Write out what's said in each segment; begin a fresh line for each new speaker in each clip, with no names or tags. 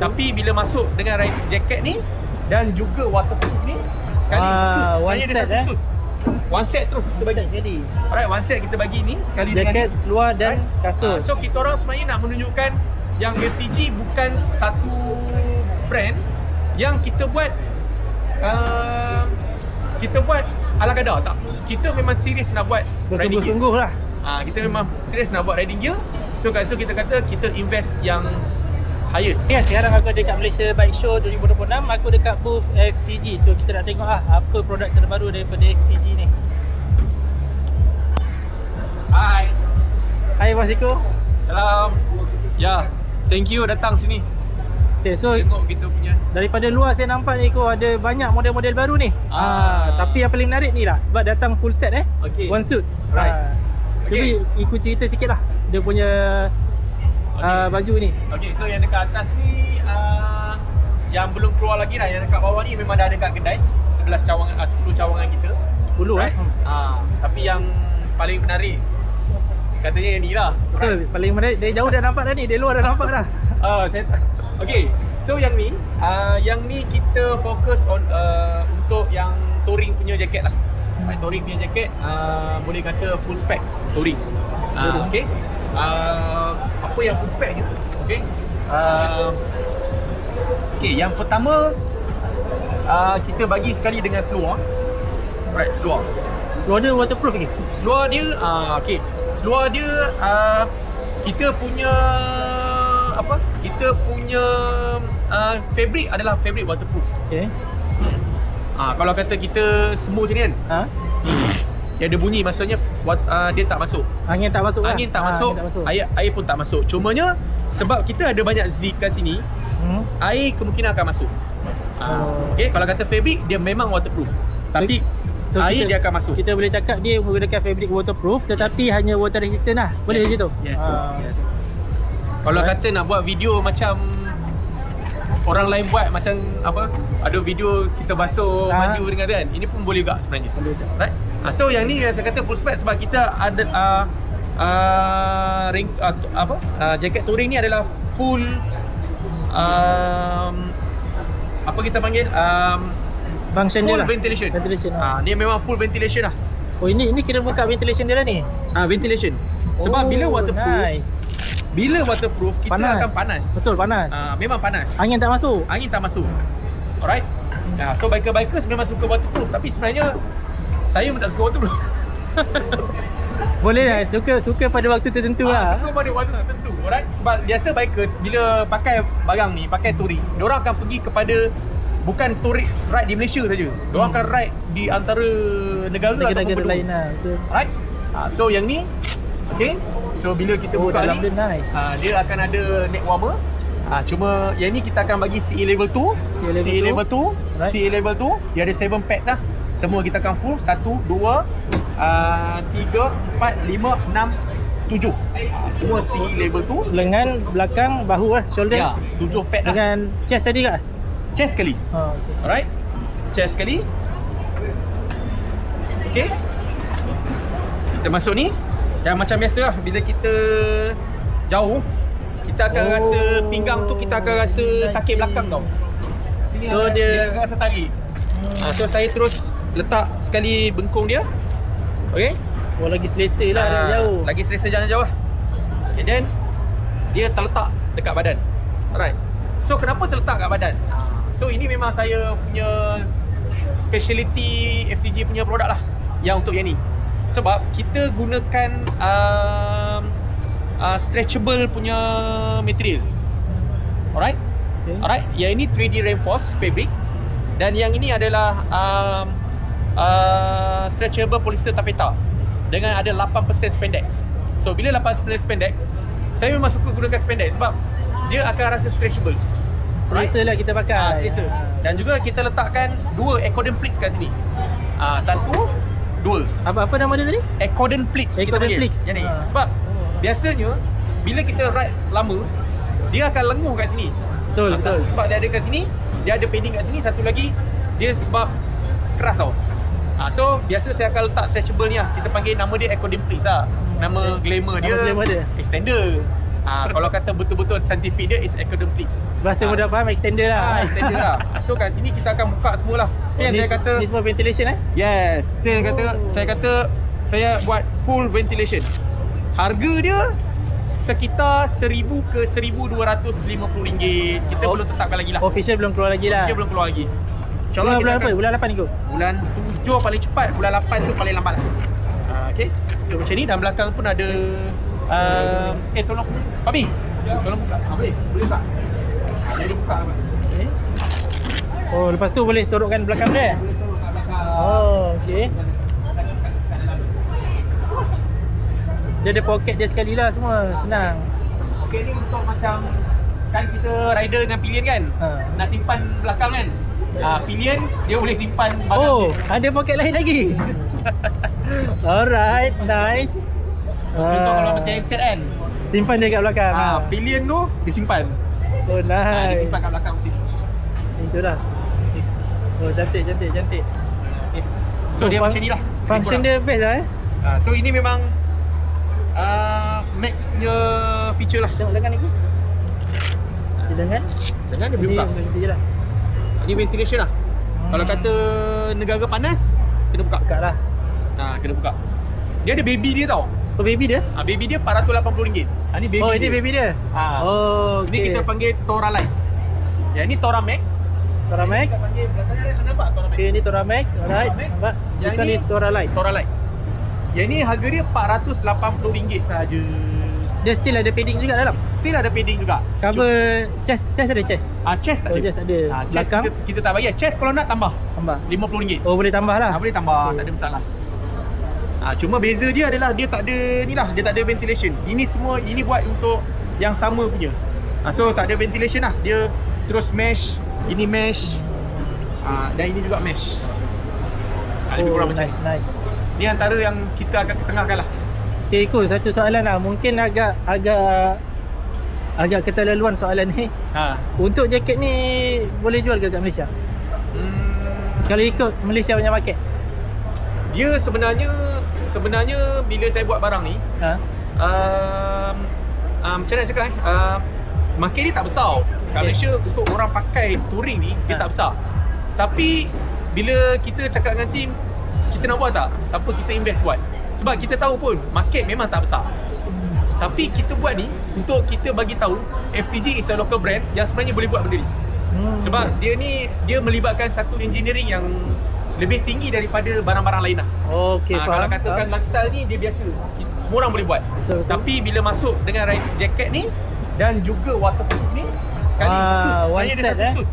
Tapi bila masuk dengan riding jacket ni dan juga waterproof ni, sekali suit sebenarnya dia satu suit. One set terus kita bagi. Alright, one set kita bagi ni sekali
jacket,
dengan
seluar dan kasut.
So kita orang sebenarnya nak menunjukkan yang FTG bukan satu brand yang kita buat ala kadar tak. Kita memang serius nak buat riding gear.
Bersungguh-sungguh lah.
Kita memang serius nak buat riding gear. So kat situ kita kata kita invest yang highest.
Ya, sekarang aku ada kat Malaysia Bike Show 2026. Aku dekat booth FTG. So kita nak tengok apa produk terbaru daripada FTG ni. Hai Mas Iko.
Salam. Ya, thank you datang sini.
Okay, so
Tengok kita punya.
daripada luar saya nampak ni Iko ada banyak model-model baru ni. Tapi yang paling menarik ni lah sebab datang full set
Okay.
one suit.
Right.
Jadi Iko cerita sikit lah dia punya baju ni.
Okay, so yang dekat atas ni yang belum keluar lagi lah. Yang dekat bawah ni memang dah ada kat kedai 11 cawangan, 10 cawangan kita.
10
right? Tapi yang paling menarik katanya yang ni lah.
Betul, paling menarik dari jauh dah nampak dah ni, dari luar dah nampak dah.
Okay, so yang ni kita fokus on untuk yang touring punya jaket lah. Touring punya jaket boleh kata full spec touring. Okay. Apa yang full spec ni? Okay. Okay, yang pertama kita bagi sekali dengan seluar. Right, seluar.
Seluar dia waterproof ni?
Seluar dia okay. Seluar dia kita punya fabric adalah fabric waterproof.
Okay.
Kalau kata kita semua macam ni kan, dia ada bunyi, maksudnya dia tak masuk.
Angin tak masuk lah.
Angin tak masuk, air pun tak masuk. Cumanya sebab kita ada banyak zip kat sini, air kemungkinan akan masuk. Okay, kalau kata fabric dia memang waterproof, tapi air dia akan masuk.
Kita boleh cakap dia menggunakan fabric waterproof tetapi hanya water resistant lah. Boleh macam tu?
Yes. Kalau kata nak buat video macam orang lain buat, macam apa, ada video kita basuh baju dengan tu kan, ini pun boleh juga sebenarnya. Right? So yang ni saya kata full spec sebab kita ada jaket touring ni adalah full apa kita panggil
function
full
dia lah.
ventilation. Ni memang full ventilation lah.
Oh, ini kira buka ventilation dia lah ni.
Ventilation. Sebab bila waterproof, kita
panas.
akan panas.
Betul, panas.
Memang panas.
Angin tak masuk.
Alright. So bikers memang suka waterproof, tapi sebenarnya saya pun tak suka waterproof.
Boleh lah, suka pada waktu tertentu lah.
Suka pada waktu tertentu. Alright. Sebab biasa bikers bila pakai barang ni, pakai touring, diorang akan pergi kepada bukan touring ride di Malaysia saja. Diorang akan ride di antara negara ataupun benua
lain lah. Betul.
Alright. So yang ni, okay. So bila kita buka
dalam
ni,
dia nice.
Dia akan ada neck warmer. Cuma yang ni kita akan bagi CE level 2. CE level 2.
Right.
CE level 2. Dia ada 7 packs lah. Semua kita akan full 1, 2, 3, 4, 5, 6, 7. Semua CE level 2.
Lengan, belakang, bahu lah, shoulder.
Ya, 7 pack lah.
Dengan chest tadi kah?
Chest sekali.
Okay.
Alright. Chest sekali. Okay. Kita masuk ni. Yang macam biasa lah, bila kita jauh, kita akan rasa pinggang tu, kita akan rasa sakit belakang tau. Sini
So dia
akan rasa tarik. So saya terus letak sekali bengkung dia. Okay.
lagi selesa lah jalan jauh.
Lagi selesa jalan jauh lah. And then dia terletak dekat badan. Alright. So kenapa terletak kat badan? So ini memang saya punya speciality FTG punya produk lah, yang untuk yang ni. Sebab kita gunakan stretchable punya material. Alright. Okay. Alright. Yang ini 3D reinforced fabric. Dan yang ini adalah stretchable polyester taffeta dengan ada 8% spandex. So bila 8% spandex, saya memang suka gunakan spandex sebab dia akan rasa stretchable.
Selesa lah kita pakai.
Selesa. Dan juga kita letakkan 2 accordant pleats kat sini. Satu, 2.
Apa nama dia tadi?
Accordant pleats.
Accordant pleats.
Yang ni. Sebab biasanya bila kita ride lama, dia akan lenguh kat sini.
Betul.
Sebab dia ada kat sini, dia ada padding kat sini. Satu lagi, dia sebab keras tau. So biasa saya akan letak stretchable ni lah. Kita panggil nama dia accordant pleats lah. Nama glamour dia,
glamour dia
extender. Kalau kata betul-betul scientific dia is academics.
Bahasa mudah faham, extender lah.
Extender lah. So kat sini kita akan buka semua lah. Tu yang saya kata.
Ni semua ventilation
Yes. Tu yang kata saya buat full ventilation. Harga dia sekitar 1,000 ke 1,250 ringgit. Kita belum tetapkan lagi lah.
Official belum keluar lagi lah.
Official belum keluar lagi. InsyaAllah
bulan
kita
apa?
akan
Bulan 8 ni kot?
bulan 7 paling cepat, bulan 8 tu paling lambat lah. Okay. So macam ni, dan belakang pun ada tolong Fabi, tolong buka. Boleh buka. Jadi buka apa?
Okay. Oh, lepas tu boleh sorokkan belakang dia?
Boleh suruh kat belakang.
Oh, okay. Dia ada poket dia sekali lah, semua senang.
Okay, ni untuk macam kan kita rider dengan pillion kan, nak simpan belakang kan, pillion dia boleh simpan barang.
Oh, ada poket lain lagi. Alright, nice.
Contoh kalau macam handset kan,
simpan dia kat belakang.
pillion tu disimpan.
Oh, nice.
Disimpan kat belakang macam ni.
Itu dah. Oh, cantik.
Okay. So dia macam ni lah.
Function dia best lah
So ini memang Max punya feature lah.
Tengok lengan lagi. Lengan
Dia boleh buka.
Ini lah.
Ini ventilation lah. Kalau kata negara panas, kena buka.
Buka lah.
Kena buka. Dia ada baby dia tau.
Oh, baby dia?
Baby dia RM480. Ni baby
Oh,
dia.
ini baby dia? Oh,
Ini
okay.
kita panggil Tora Light. Yang ni Tora Max.
Tora Max.
Kita panggil belakang ada nampak Tora Max.
Okay, ini Tora Max. Alright.
Tora Max.
Nampak?
Yang
This one
ni
is Tora Light.
Tora Light. Yang ni harga dia RM480 sahaja.
Dia still ada padding juga dalam?
Still ada padding juga.
Cover chest ada chest?
Chest tak
Oh,
ada.
chest ada.
Chest
Belakang?
kita tak bayar. Chest kalau nak tambah
Tambah.
RM50.
Oh, boleh tambah lah?
Boleh tambah, tak ada masalah. Cuma beza dia adalah dia tak ada ni lah, dia tak ada ventilation. Ini semua ini buat untuk yang sama punya. So tak ada ventilation lah. Dia terus mesh, ini mesh. Dan ini juga mesh. Lebih kurang macam ni.
Nice.
Ni antara yang kita akan ketengahkan lah.
Okay, Ko, satu soalan lah. Mungkin agak keterlaluan soalan ni. Untuk jaket ni boleh jual ke kat Malaysia? Kalau ikut Malaysia punya market?
Dia sebenarnya bila saya buat barang ni, macam mana nak cakap market dia tak besar. Kat Malaysia untuk orang pakai touring ni dia tak besar. Tapi bila kita cakap dengan team, kita nak buat tak? Tanpa kita invest buat. Sebab kita tahu pun market memang tak besar. Tapi kita buat ni untuk kita bagi tahu FTG is a local brand yang sebenarnya boleh buat benda ni. Sebab dia melibatkan satu engineering yang lebih tinggi daripada barang-barang lain lah.
Okay,
kalau katakan lifestyle ni dia biasa, semua orang boleh buat. Betul. Tapi bila masuk dengan jacket ni dan juga waterproof ni, sekali suit, sebenarnya dia satu suit.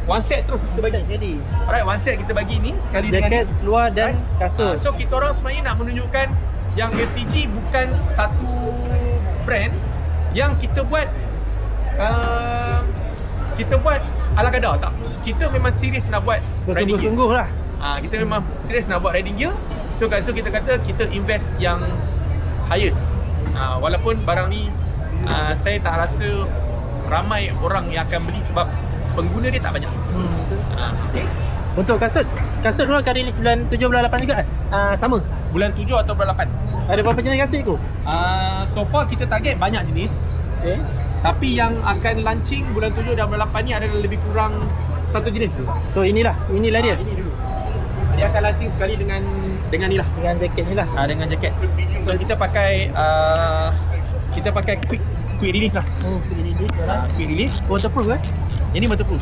One set terus kita bagi. Alright, one set kita bagi ni sekali
jacket,
dengan
jaket, seluar dan kasut.
So kita orang sebenarnya nak menunjukkan yang FTG bukan satu brand yang kita buat ala kadar tak. Kita memang serius nak buat riding gear.
Bersungguh-sungguh lah.
Kita memang serius nak buat riding gear. So kat situ kita kata kita invest yang highest. Walaupun barang ni saya tak rasa ramai orang yang akan beli sebab pengguna dia tak banyak. Okay.
Untuk kasut dulu akan rilis bulan 7 bulan 8 juga kan?
Sama. Bulan 7 atau bulan 8.
Ada berapa jenis kasut tu?
So far kita target banyak jenis.
Okay.
Tapi yang akan launching bulan 7 dan bulan 8 ni adalah lebih kurang satu jenis dulu.
So inilah dia.
Ini dulu. Dia akan launching sekali dengan ni lah.
Dengan jaket ni lah.
Dengan jaket. So kita pakai quick release lah.
Oh,
Quick release.
Waterproof kan?
Ini waterproof.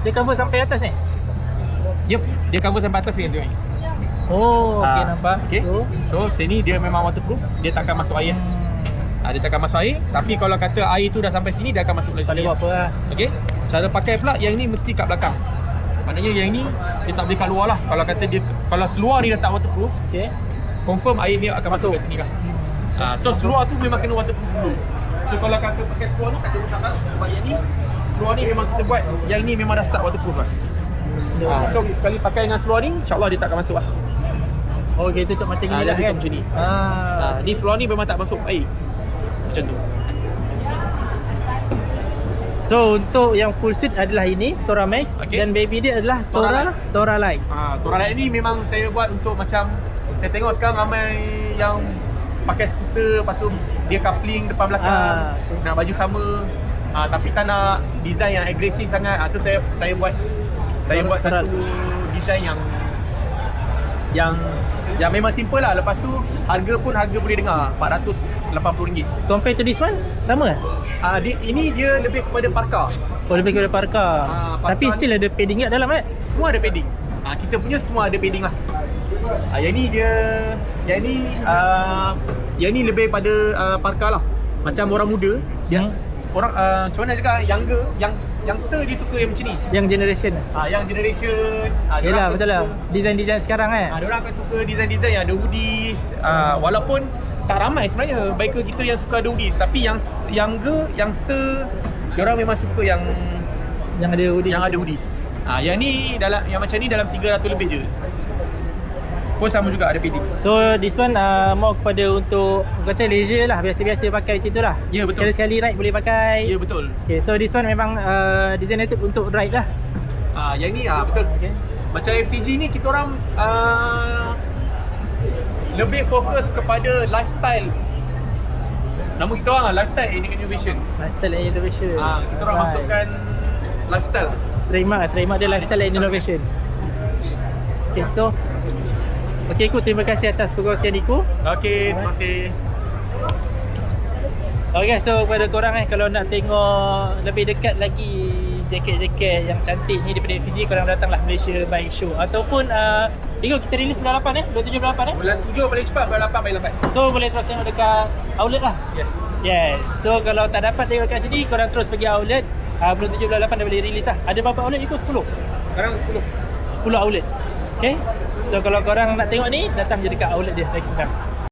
Dia cover sampai atas ni?
Yup, dia cover sampai atas dengan dia ni.
Oh, okey, nampak.
Okay. So sini dia memang waterproof. Dia takkan masuk air. Dia takkan masuk air. Tapi kalau kata air tu dah sampai sini, dia akan masuk dari
Tak
sini.
boleh buat apa lah.
Okay. Cara pakai pula yang ni mesti kat belakang. Maknanya yang ni dia tak boleh kat luar lah. Kalau seluar ni dah tak waterproof,
Okay.
confirm air ni akan masuk kat sini lah. So seluar tu memang kena waterproof dulu. So kalau kata pakai seluar tu tak ada masalah. Sebab yang ni seluar ni memang kita buat, yang ni memang dah start waterproof lah. So sekali pakai dengan seluar ni, insyaAllah dia tak akan masuk lah.
Oh, okay, tutup macam ni
Dia
lah kan?
tutup macam ni. Ni seluar ni memang tak masuk air. Macam tu.
So untuk yang full suit adalah ini Tora Max, dan baby dia adalah Tora Light.
Tora Light ni memang saya buat untuk macam saya tengok sekarang ramai yang pakai skuter, lepas tu dia coupling depan belakang,
okay.
nak baju sama, tapi tak nak design yang agresif sangat. So saya buat
Berat.
satu design yang memang simple lah. Lepas tu harga boleh dengar RM480.
Compare to this one, sama ke?
Ini dia lebih kepada parka.
Oh, lebih kepada parka.
Parka
Tapi still ada padding kat dalam kan?
Semua ada padding. Kita punya semua ada padding lah. Yang ni lebih pada parka lah. Macam orang muda, orang macam mana cakap, youngster dia suka yang macam ni.
Yang generation.
Yang generation.
Yelah, betul lah. Design-design sekarang kan?
Diorang akan suka design-design yang ada hoodies. Walaupun tak ramai sebenarnya biker kita yang suka ada hoodies, tapi youngster diorang memang suka yang
ada hoodie.
Yang ada hoodies. Yang ni yang macam ni dalam 300 lebih je. Pun sama juga ada padding.
So this one more kepada untuk kata leisure lah, biasa-biasa pakai macam tu lah.
Ya, betul.
Sekali-sekali ride boleh pakai.
Ya, betul.
Okay, so this one memang designated untuk ride lah.
Yang ni betul.
Okay.
Macam FTG ni kita orang lebih fokus kepada lifestyle. Nama kita orang lifestyle and innovation.
Lifestyle and innovation.
Kita orang masukkan lifestyle.
Trademark dia lifestyle and innovation. Okay, so Iko, terima kasih atas perkongsian Iko.
Okay, terima kasih.
Okay, so kepada korang kalau nak tengok lebih dekat lagi jaket-jaket yang cantik ni daripada FTG, korang datanglah Malaysia Bike Show. Ataupun Iko, kita release bulan 8 27 bulan 8
Bulan 7 paling cepat, bulan 8 paling lambat.
So boleh terus tengok dekat outlet lah.
Yes.
So kalau tak dapat tengok kat sini, korang terus pergi outlet. Bulan 7 bulan 8 dah boleh release lah. Ada berapa outlet Iko? 10?
Sekarang 10
outlet. Okay, so kalau korang nak tengok ni, datang je dekat outlet dia lagi senang.